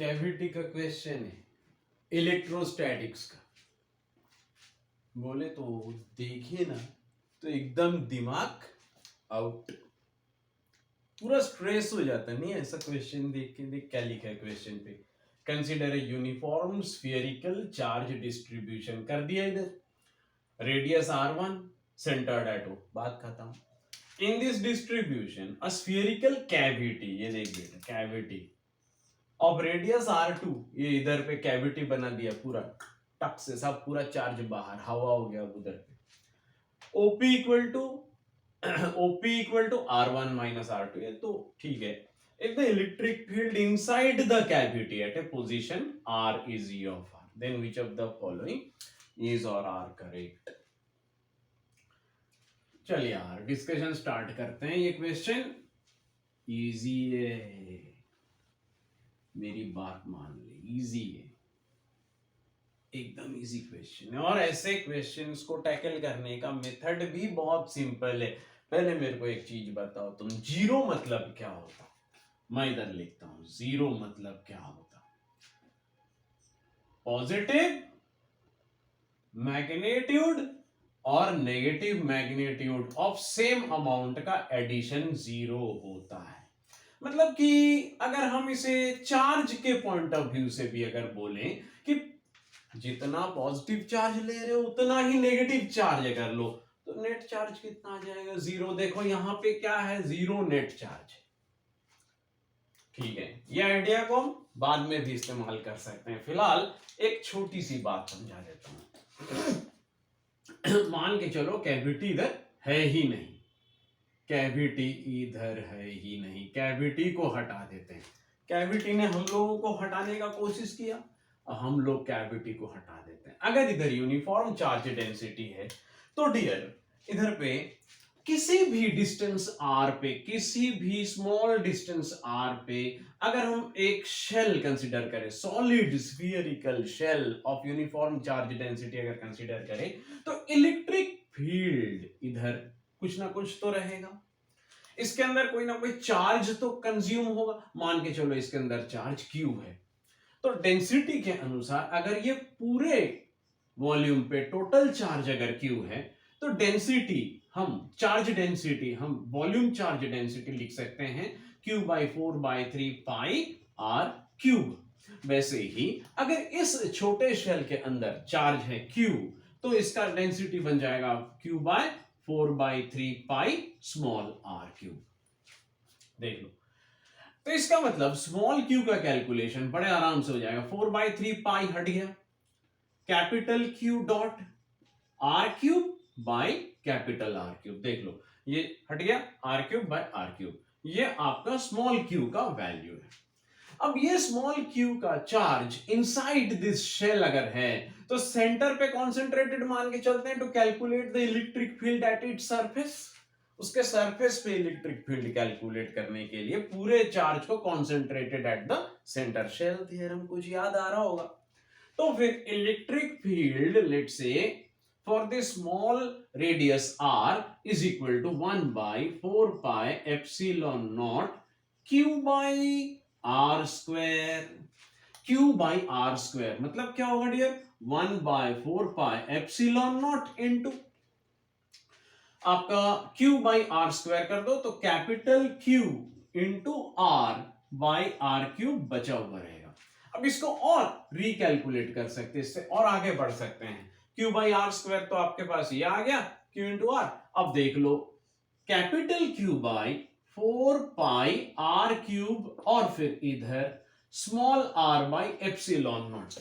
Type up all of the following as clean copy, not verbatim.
Cavity का question है, electrostatics का। बोले तो देखिए ना, तो एकदम दिमाग आउट, पूरा स्ट्रेस हो जाता नहीं ऐसा क्वेश्चन देख के। देख क्या लिखा है क्वेश्चन पे, consider a uniform spherical charge distribution, कर दिया इधर, radius r1, centred eight O, बात खत्म। In this distribution a spherical cavity, ये देख बेटा कैविटी ऑफ रेडियस r2, ये इधर पे कैविटी बना दिया पूरा टक से, सब पूरा चार्ज बाहर, हवा हो गया उधर पे। OP equal to OP equal to R1 minus R2, ये तो ठीक है। If the electric field inside the cavity at a position R is E of R, then which of the following is or are correct? चल यार discussion start करते हैं। ये question easy है, मेरी बात मान ले, इजी है, एकदम इजी क्वेश्चन है। और ऐसे क्वेश्चंस को टैकल करने का मेथड भी बहुत सिंपल है। पहले मेरे को एक चीज बताओ, तुम जीरो मतलब क्या होता? मैं इधर लिखता हूं, जीरो मतलब क्या होता? पॉजिटिव मैग्नीट्यूड और negative magnitude of same amount का एडिशन जीरो होता है। मतलब कि अगर हम इसे चार्ज के पॉइंट ऑफ व्यू से भी अगर बोलें कि जितना पॉजिटिव चार्ज ले रहे हो उतना ही नेगेटिव चार्ज अगर लो, तो नेट चार्ज कितना आ जाएगा? जीरो। देखो यहां पे क्या है, जीरो नेट चार्ज। ठीक है, ये आइडिया को हम बाद में भी इस्तेमाल कर सकते हैं। फिलहाल एक छोटी सी बात समझा देता हूं। मान के चलो कैविटी इधर है ही नहीं, कैविटी इधर है ही नहीं, कैविटी को हटा देते हैं। कैविटी ने हम लोगों को हटाने का कोशिश किया, हम लोग कैविटी को हटा देते हैं। अगर इधर यूनिफॉर्म चार्ज डेंसिटी है तो डियर इधर पे किसी भी डिस्टेंस r पे, किसी भी स्मॉल डिस्टेंस r पे अगर हम एक शेल कंसीडर करें, solid spherical shell of uniform charge density अगर कंसीडर करें, तो इलेक्ट्रिक फील्ड इधर कुछ ना कुछ तो रहेगा। इसके अंदर कोई ना कोई चार्ज तो कंज्यूम होगा। मान के चलो इसके अंदर चार्ज Q है, तो डेंसिटी के अनुसार अगर ये पूरे वॉल्यूम पे टोटल चार्ज अगर Q है, तो डेंसिटी हम चार्ज डेंसिटी हम वॉल्यूम चार्ज डेंसिटी लिख सकते हैं Q/4/3 पाई R क्यूब। वैसे ही अगर इस छोटे शेल के अंदर चार्ज है Q, तो इसका डेंसिटी बन जाएगा Q/4/3 pi small r cube. देख लो, तो इसका मतलब स्मॉल q का कैलकुलेशन बड़े आराम से हो जाएगा। 4/3 पाई हट गया, capital Q dot r cube by capital R cube. देख लो ये हट गया, R cube by R cube, ये आपका स्मॉल q का वैल्यू है। अब ये स्मॉल q का चार्ज इनसाइड दिस शेल अगर है, तो सेंटर पे कॉन्सेंट्रेटेड मान के चलते हैं to calculate the electric field at its surface. उसके सरफेस पे इलेक्ट्रिक फील्ड कैलकुलेट करने के लिए पूरे चार्ज को concentrated at the centre, shell theorem कुछ याद आ रहा होगा। तो फिर electric field let's say for the small radius r is equal to 1/4 pi epsilon naught q by r square। q by r square मतलब क्या होगा dear? 1/4 pi epsilon naught into आपका q by r square कर दो, तो capital Q into r by r cube बचा हुआ रहेगा। अब इसको और रिकैलकुलेट कर सकते हैं, इससे और आगे बढ़ सकते हैं। Q बाई आर स्क्वायर तो आपके पास ये आ गया Q इंटू आर। अब देख लो capital Q by 4 pi R cube और फिर इधर small r by epsilon naught.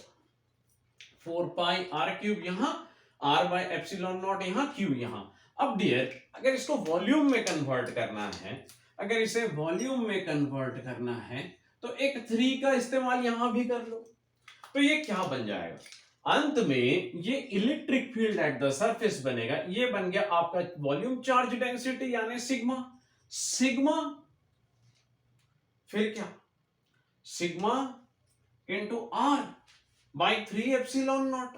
4 pi R cube यहां, r बाई एप्सिलॉन नॉट यहां, Q यहां। अब डियर अगर इसको वॉल्यूम में कन्वर्ट करना है, अगर इसे वॉल्यूम में कन्वर्ट करना है, तो एक 3 का इस्तेमाल यहां भी कर लो, तो ये क्या बन जाएगा? अंत में ये electric field at the surface बनेगा। ये बन गया आपका वॉल्यूम चार्ज डेंसिटी यानी सिग्मा। सिग्मा फिर क्या? Sigma into R by 3 epsilon naught,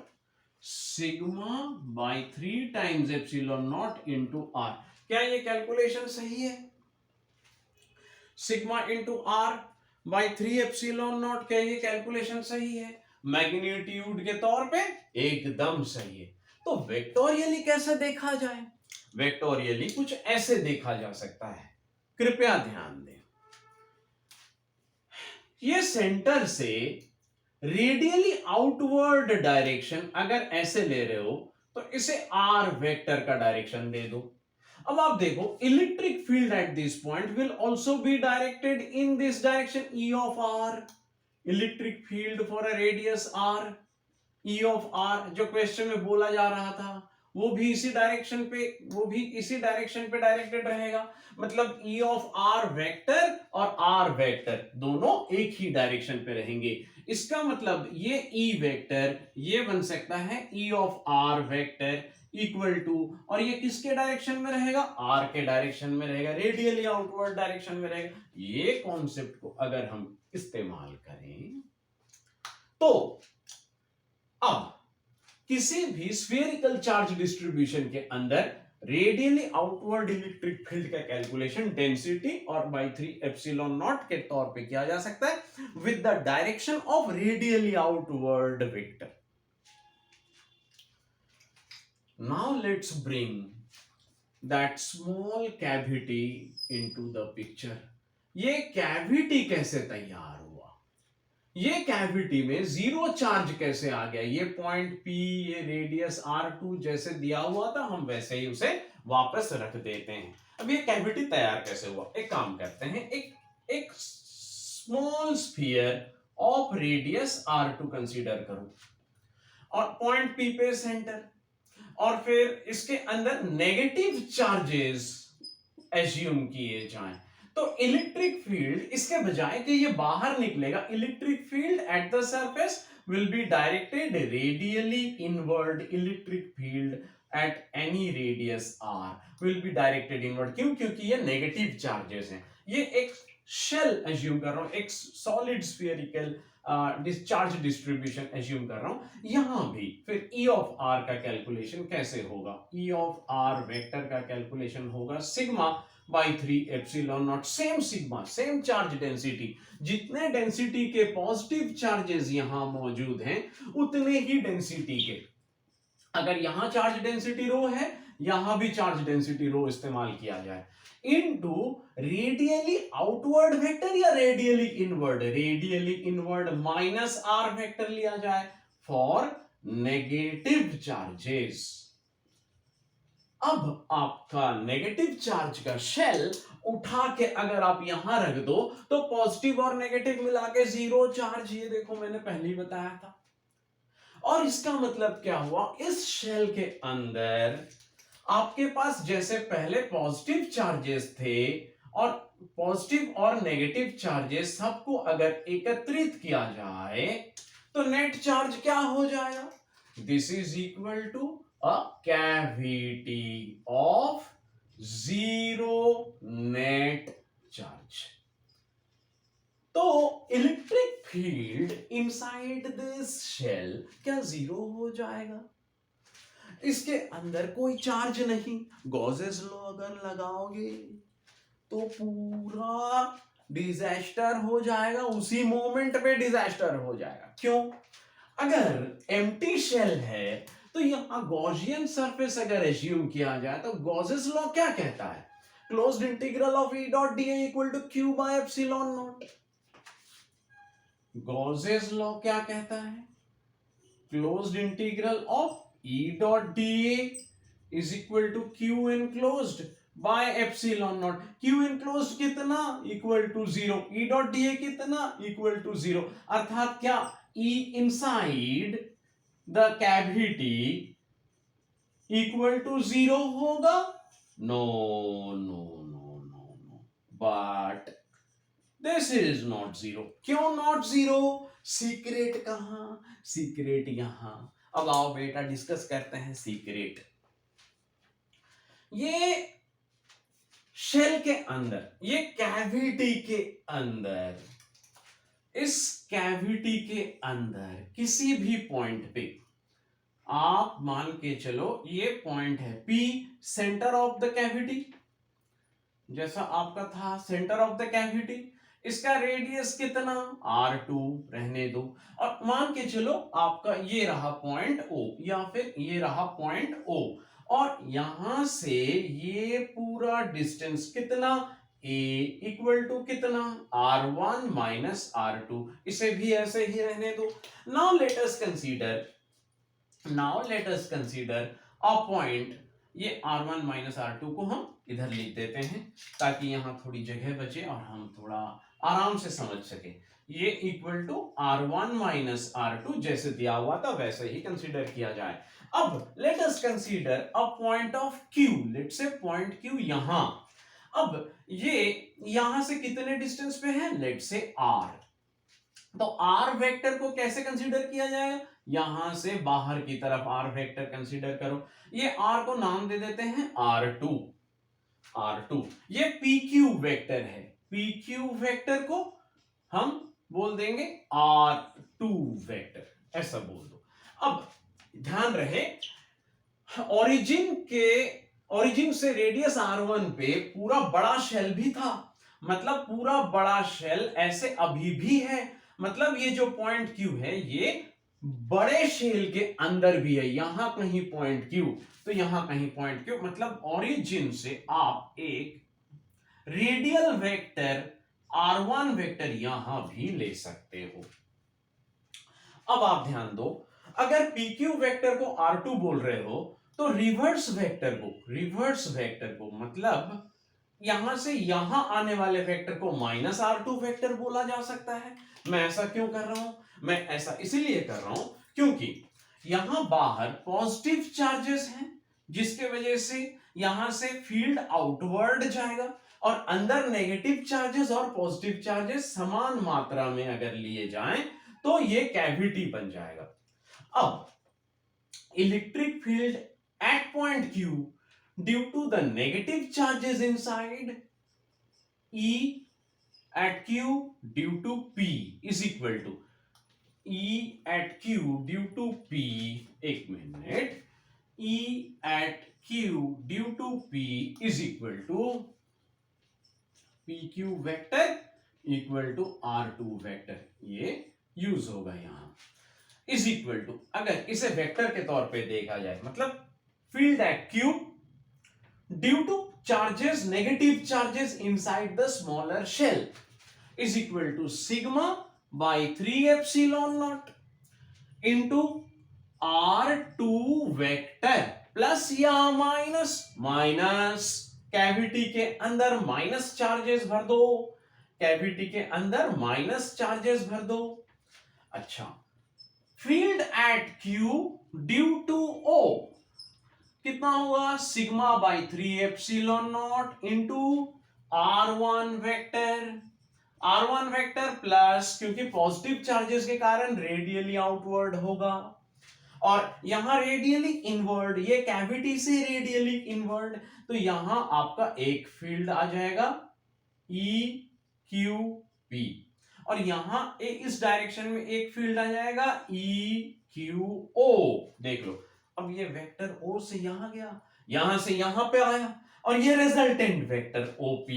sigma by 3 times epsilon naught into R. क्या ये कैलकुलेशन सही है? Sigma into R by 3 epsilon naught. क्या ये कैलकुलेशन सही है? मैग्नीट्यूड के तौर पे एकदम सही है। तो वेक्टोरियली कैसे देखा जाए? वेक्टोरियली कुछ ऐसे देखा जा सकता है, कृपया ध्यान दें। ये सेंटर से रेडियली आउटवर्ड डायरेक्शन अगर ऐसे ले रहे हो तो इसे आर वेक्टर का डायरेक्शन दे दो। अब आप देखो, electric field at this point will also be directed in this direction, E of R. Electric field for a radius R, E of R जो क्वेश्चन में बोला जा रहा था, वो भी इसी डायरेक्शन पे, वो भी इसी डायरेक्शन पे डायरेक्टेड रहेगा। मतलब ई ऑफ आर वेक्टर और आर वेक्टर दोनों एक ही डायरेक्शन पे रहेंगे। इसका मतलब ये ई वेक्टर ये बन सकता है E of R vector equal to, और ये किसके डायरेक्शन में रहेगा? आर के डायरेक्शन में रहेगा, रेडियली आउटवर्ड डायरेक्शन में रहेगा। ये कॉन्सेप्ट को अगर हम इस्तेमाल करें तो अब किसी भी स्फेरिकल चार्ज डिस्ट्रीब्यूशन के अंदर रेडियली आउटवर्ड इलेक्ट्रिक फील्ड का कैलकुलेशन डेंसिटी और बाई 3 एप्सिलॉन नॉट के तौर पे किया जा सकता है with the direction of radially outward vector. Now let's bring that small cavity into the picture. ये कैविटी कैसे तैयार हुआ? ये कैविटी में जीरो चार्ज कैसे आ गया? ये पॉइंट P, ये रेडियस R2 जैसे दिया हुआ था, हम वैसे ही उसे वापस रख देते हैं। अब ये कैविटी तैयार कैसे हुआ? एक काम करते हैं, एक small sphere of radius R2 consider करो और पॉइंट P पे सेंटर, और फिर इसके अंदर नेगेटिव चार्जेस एज्यूम किए जाएं। तो इलेक्ट्रिक फील्ड इसके बजाय कि ये बाहर निकलेगा, electric field at the surface will be directed radially inward. Electric field at any radius R will be directed inward. क्यों? क्योंकि ये नेगेटिव चार्जेस हैं। ये एक शेल एज्यूम कर रहा हूं, एक solid spherical discharge distribution assume कर रहा हूं। यहां भी फिर ई ऑफ आर का कैलकुलेशन कैसे होगा? ई ऑफ आर वेक्टर का कैलकुलेशन होगा sigma by 3 epsilon not. Same sigma, same charge density, जितने डेंसिटी के पॉजिटिव चार्जेस यहां मौजूद हैं उतने ही डेंसिटी के, अगर यहां चार्ज डेंसिटी रो है यहां भी चार्ज डेंसिटी रो इस्तेमाल किया जाए, इनटू रेडियली आउटवर्ड वेक्टर या radially inward, radially inward minus R vector लिया जाए फॉर नेगेटिव चार्जेस। अब आपका नेगेटिव चार्ज का शेल उठा के अगर आप यहां रख दो तो पॉजिटिव और नेगेटिव मिला के जीरो चार्ज, ये देखो मैंने पहले ही बताया था। और इसका मतलब क्या हुआ? इस शेल के अंदर आपके पास जैसे पहले पॉजिटिव चार्जेस थे और पॉजिटिव और नेगेटिव चार्जेस सबको अगर एकत्रित किया जाए तो नेट चार्ज क्या हो जाएगा? This is equal to a cavity of zero net charge. तो electric field inside this shell क्या जीरो हो जाएगा? इसके अंदर कोई चार्ज नहीं। गॉसेस लॉ अगर लगाओगे तो पूरा डिजास्टर हो जाएगा, उसी मोमेंट पे डिजास्टर हो जाएगा। क्यों? अगर एम्प्टी शेल है तो यहां गॉसियन सरफेस अगर एज्यूम किया जाए तो गॉसेस लॉ क्या कहता है? Closed integral of E dot D equal to Q by epsilon naught. Gauss's law क्या कहता है? Closed integral of E dot dA is equal to Q enclosed by epsilon naught। Q enclosed कितना? Equal to 0। E dot dA कितना? Equal to 0। अर्थात क्या E inside the cavity equal to 0 होगा? No, no, no, no, no। But this is not 0। क्यों not 0? Secret कहां? Secret यहां। अब आओ बेटा डिस्कस करते हैं सीक्रेट। ये शेल के अंदर, ये कैविटी के अंदर, इस कैविटी के अंदर किसी भी पॉइंट पे आप मान के चलो ये पॉइंट है P, centre of the cavity, जैसा आपका था सेंटर ऑफ द कैविटी। इसका रेडियस कितना, R2 रहने दो, और मान के चलो आपका ये रहा पॉइंट O या फिर ये रहा पॉइंट O, और यहां से ये पूरा डिस्टेंस कितना, A इक्वल टू कितना, R1 माइनस R2, इसे भी ऐसे ही रहने दो। Now let us consider a point, ये R1 माइनस R2 को हम इधर लिख देते हैं ताकि यहां थोड़ी जगह बचे और हम थोड़ा आराम से समझ सके। ये equal to R1 minus R2 जैसे दिया हुआ था वैसे ही कंसीडर किया जाए। अब let us consider a point of Q, let say point Q यहां। अब ये यहां से कितने डिस्टेंस पे है, लेट से R। तो R वेक्टर को कैसे कंसीडर किया जाएगा, यहां से बाहर की तरफ R वेक्टर कंसीडर करो। ये R को नाम दे देते हैं R2। ये PQ वेक्टर है, PQ वेक्टर को हम बोल देंगे R2 वेक्टर, ऐसा बोल दो। अब ध्यान रहे, ओरिजिन से रेडियस R1 पे पूरा बड़ा शेल भी था, मतलब पूरा बड़ा शेल ऐसे अभी भी है, मतलब ये जो पॉइंट Q है ये बड़े शेल के अंदर भी है, यहां कहीं पॉइंट Q तो यहां कहीं पॉइंट Q, मतलब ओरिजिन से आप एक रेडियल वेक्टर R1 वेक्टर यहां भी ले सकते हो। अब आप ध्यान दो, अगर PQ वेक्टर को R2 बोल रहे हो तो रिवर्स वेक्टर को मतलब यहां से यहां आने वाले वेक्टर को माइनस R2 वेक्टर बोला जा सकता है। मैं ऐसा क्यों कर रहा हूं, मैं ऐसा इसीलिए कर रहा हूं क्योंकि यहां बाहर पॉजिटिव चार्जेस हैं, जिसके वजह से यहां से फील्ड आउटवर्ड जाएगा, और अंदर नेगेटिव चार्जेस और पॉजिटिव चार्जेस समान मात्रा में अगर लिए जाएं तो ये कैविटी बन जाएगा। अब electric field eight point Q due to the negative charges inside, E at Q due to P is equal to E at Q due to P, एक minute, E at Q due to P is equal to PQ vector equal to R2 vector, ये use होगा यहां, is equal to, अगर इसे vector के तौर पे देखा जाए मतलब field at Q due to charges, negative charges inside the smaller shell is equal to sigma by 3 epsilon naught into R2 vector plus या माइनस कैविटी के अंदर माइनस चार्जेस भर दो, कैविटी के अंदर माइनस चार्जेस भर दो। अच्छा, field at Q due to O कितना होगा, sigma by 3 epsilon naught into R1 vector plus, क्योंकि पॉजिटिव चार्जेस के कारण रेडियली आउटवर्ड होगा, और यहां रेडियली इनवर्ड, ये कैविटी से रेडियली इनवर्ड, तो यहां आपका एक फील्ड आ जाएगा EQP, और यहां इस डायरेक्शन में एक फील्ड आ जाएगा EQO। देख लो, अब ये वेक्टर O से यहां गया, यहां से यहां पे आया, और ये रिजल्टेंट वेक्टर OP,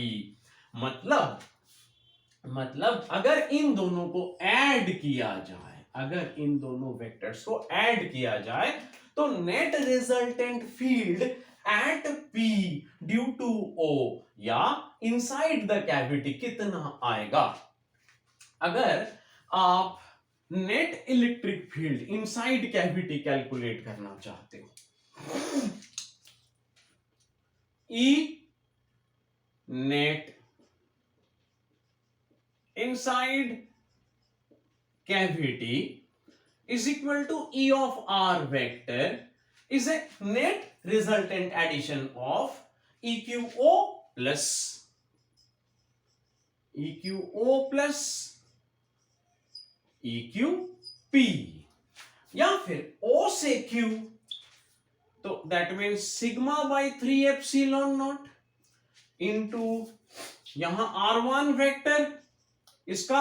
मतलब अगर इन दोनों को ऐड किया जाए, अगर इन दोनों वेक्टर्स को ऐड किया जाए तो net resultant field at P due to O या इनसाइड द कैविटी कितना आएगा। अगर आप net electric field inside cavity calculate करना चाहते हो, E net inside cavity is equal to E of R vector is a net resultant addition of EQO plus EQP, या फिर O से Q, तो that means sigma by 3 epsilon naught into यहां R1 vector इसका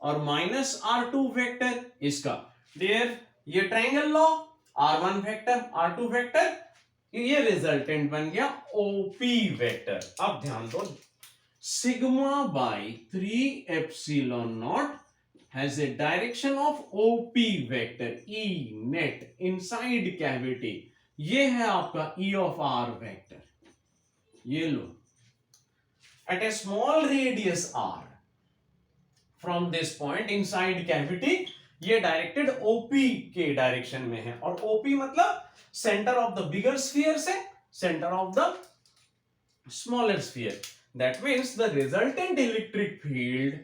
और minus R2 vector इसका, there ये triangle law, R1 vector R2 vector, ये रिजल्टेंट बन गया OP वेक्टर। अब ध्यान दो, sigma by 3 epsilon naught has a direction of OP vector E net inside cavity. ये है आपका E of R vector. ये लो, at a small radius R from this point inside cavity, ये डायरेक्टेड OP के direction में है. और OP मतलब centre of the bigger sphere से centre of the smaller sphere. That means the resultant electric field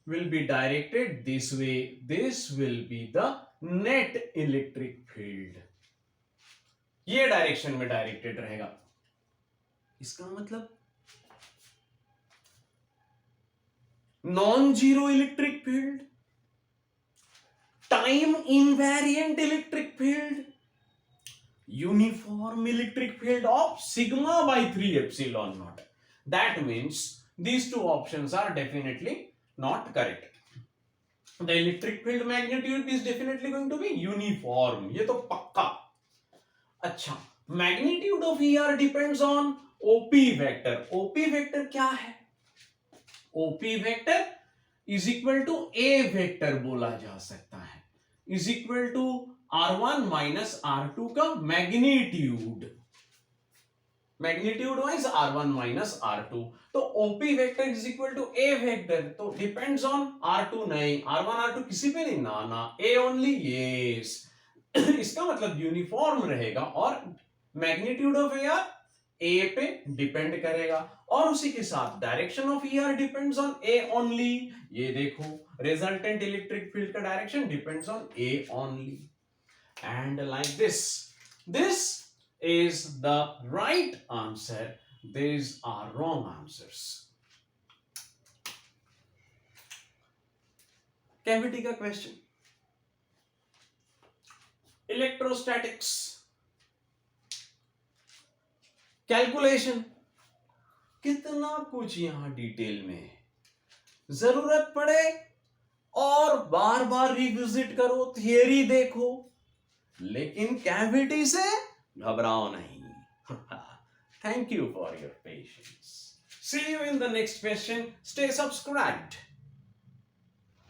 will be directed this way. This will be the net electric field. ये direction में directed रहेगा. इसका मतलब non zero electric field, time invariant electric field, uniform electric field of sigma by 3 epsilon naught. That means these two options are definitely not correct. The electric field magnitude is definitely going to be uniform. ये तो पक्का. अच्छा, magnitude of ER depends on OP vector. OP vector क्या है? OP vector is equal to A vector बोला जा सकता है. Is equal to R1 minus R2 का magnitude. Magnitude wise R1 minus R2. तो OP vector is equal to A vector. तो depends on R2 नहीं, R1 R2 किसी पे नहीं, ना A ओनली. यस, इसका मतलब यूनिफॉर्म रहेगा और मैग्नीट्यूड ऑफ AR A पे डिपेंड करेगा और उसी के साथ direction of ER depends on A only. ये देखो, रिजल्टेंट इलेक्ट्रिक फील्ड का direction depends on A only. And like this is the right answer. These are wrong answers. Cavity का question. Electrostatics. Calculation. कितना कुछ यहां डिटेल में है. जरूरत पड़े और बार बार रिविजिट करो, थियरी देखो, लेकिन कैविटी से घबराओ नहीं. Thank you for your patience. See you in the next question. Stay subscribed.